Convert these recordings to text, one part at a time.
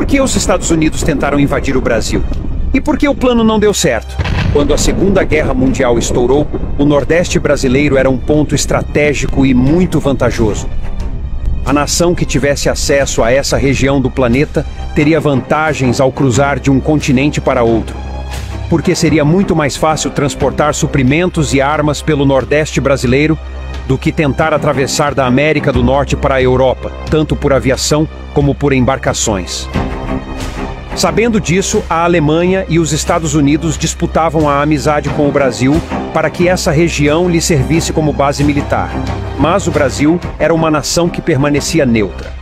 que os Estados Unidos tentaram invadir o Brasil? E por que o plano não deu certo? Quando a Segunda Guerra Mundial estourou, o Nordeste brasileiro era um ponto estratégico e muito vantajoso. A nação que tivesse acesso a essa região do planeta teria vantagens ao cruzar de um continente para outro, porque seria muito mais fácil transportar suprimentos e armas pelo Nordeste brasileiro do que tentar atravessar da América do Norte para a Europa, tanto por aviação como por embarcações. Sabendo disso, a Alemanha e os Estados Unidos disputavam a amizade com o Brasil para que essa região lhe servisse como base militar. Mas o Brasil era uma nação que permanecia neutra.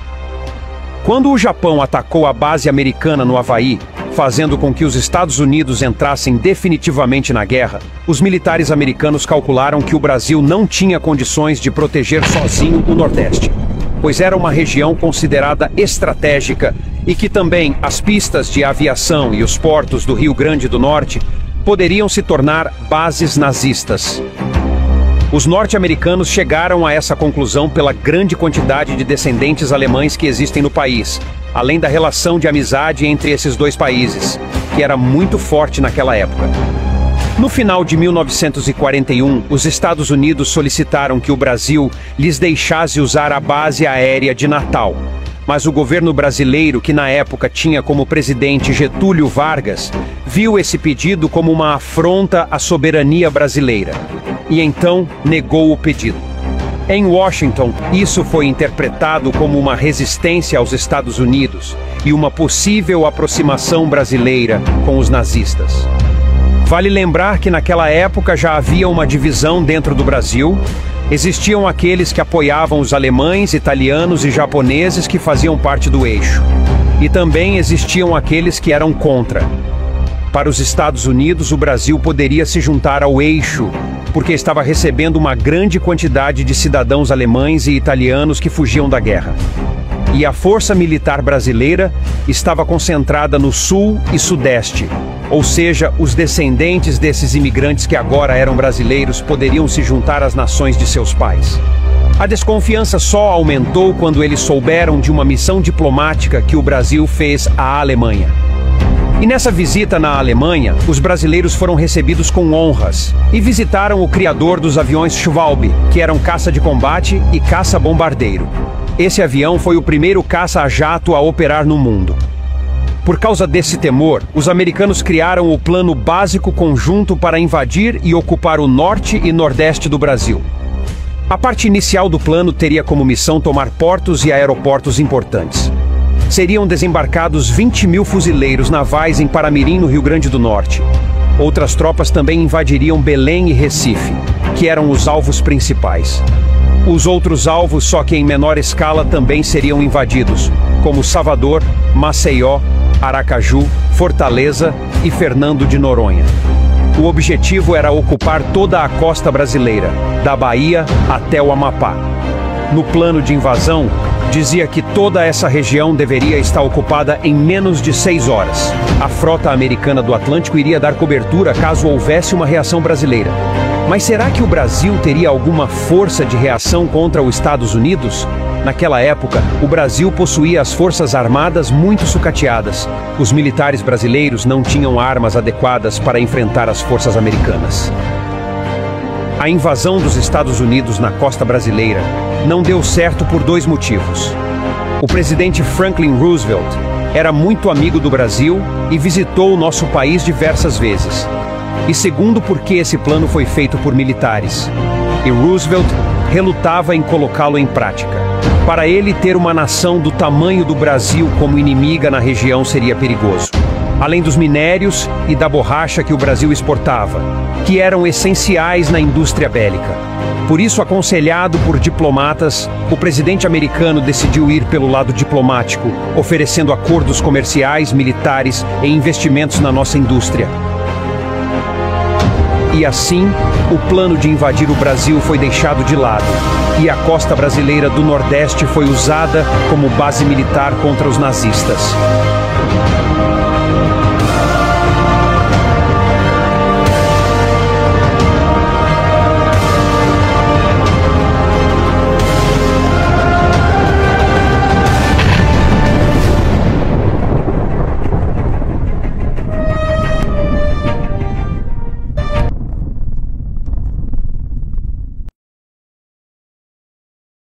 Quando o Japão atacou a base americana no Havaí, fazendo com que os Estados Unidos entrassem definitivamente na guerra, os militares americanos calcularam que o Brasil não tinha condições de proteger sozinho o Nordeste, pois era uma região considerada estratégica e que também as pistas de aviação e os portos do Rio Grande do Norte poderiam se tornar bases nazistas. Os norte-americanos chegaram a essa conclusão pela grande quantidade de descendentes alemães que existem no país, além da relação de amizade entre esses dois países, que era muito forte naquela época. No final de 1941, os Estados Unidos solicitaram que o Brasil lhes deixasse usar a base aérea de Natal. Mas o governo brasileiro, que na época tinha como presidente Getúlio Vargas, viu esse pedido como uma afronta à soberania brasileira, e então negou o pedido. Em Washington, isso foi interpretado como uma resistência aos Estados Unidos e uma possível aproximação brasileira com os nazistas. Vale lembrar que naquela época já havia uma divisão dentro do Brasil. Existiam aqueles que apoiavam os alemães, italianos e japoneses que faziam parte do eixo. E também existiam aqueles que eram contra. Para os Estados Unidos, o Brasil poderia se juntar ao eixo, porque estava recebendo uma grande quantidade de cidadãos alemães e italianos que fugiam da guerra. E a força militar brasileira estava concentrada no sul e sudeste, ou seja, os descendentes desses imigrantes que agora eram brasileiros poderiam se juntar às nações de seus pais. A desconfiança só aumentou quando eles souberam de uma missão diplomática que o Brasil fez à Alemanha. E nessa visita na Alemanha, os brasileiros foram recebidos com honras e visitaram o criador dos aviões Schwalbe, que eram caça de combate e caça-bombardeiro. Esse avião foi o primeiro caça a jato a operar no mundo. Por causa desse temor, os americanos criaram o Plano Básico Conjunto para invadir e ocupar o norte e nordeste do Brasil. A parte inicial do plano teria como missão tomar portos e aeroportos importantes. Seriam desembarcados 20.000 fuzileiros navais em Paramirim, no Rio Grande do Norte. Outras tropas também invadiriam Belém e Recife, que eram os alvos principais. Os outros alvos, só que em menor escala, também seriam invadidos, como Salvador, Maceió, Aracaju, Fortaleza e Fernando de Noronha. O objetivo era ocupar toda a costa brasileira, da Bahia até o Amapá. No plano de invasão, dizia que toda essa região deveria estar ocupada em menos de 6 horas. A frota americana do Atlântico iria dar cobertura caso houvesse uma reação brasileira. Mas será que o Brasil teria alguma força de reação contra os Estados Unidos? Naquela época, o Brasil possuía as forças armadas muito sucateadas. Os militares brasileiros não tinham armas adequadas para enfrentar as forças americanas. A invasão dos Estados Unidos na costa brasileira não deu certo por 2 motivos. O presidente Franklin Roosevelt era muito amigo do Brasil e visitou o nosso país diversas vezes. E segundo, porque esse plano foi feito por militares. E Roosevelt relutava em colocá-lo em prática. Para ele, ter uma nação do tamanho do Brasil como inimiga na região seria perigoso. Além dos minérios e da borracha que o Brasil exportava, que eram essenciais na indústria bélica. Por isso, aconselhado por diplomatas, o presidente americano decidiu ir pelo lado diplomático, oferecendo acordos comerciais, militares e investimentos na nossa indústria. E assim, o plano de invadir o Brasil foi deixado de lado, e a costa brasileira do Nordeste foi usada como base militar contra os nazistas.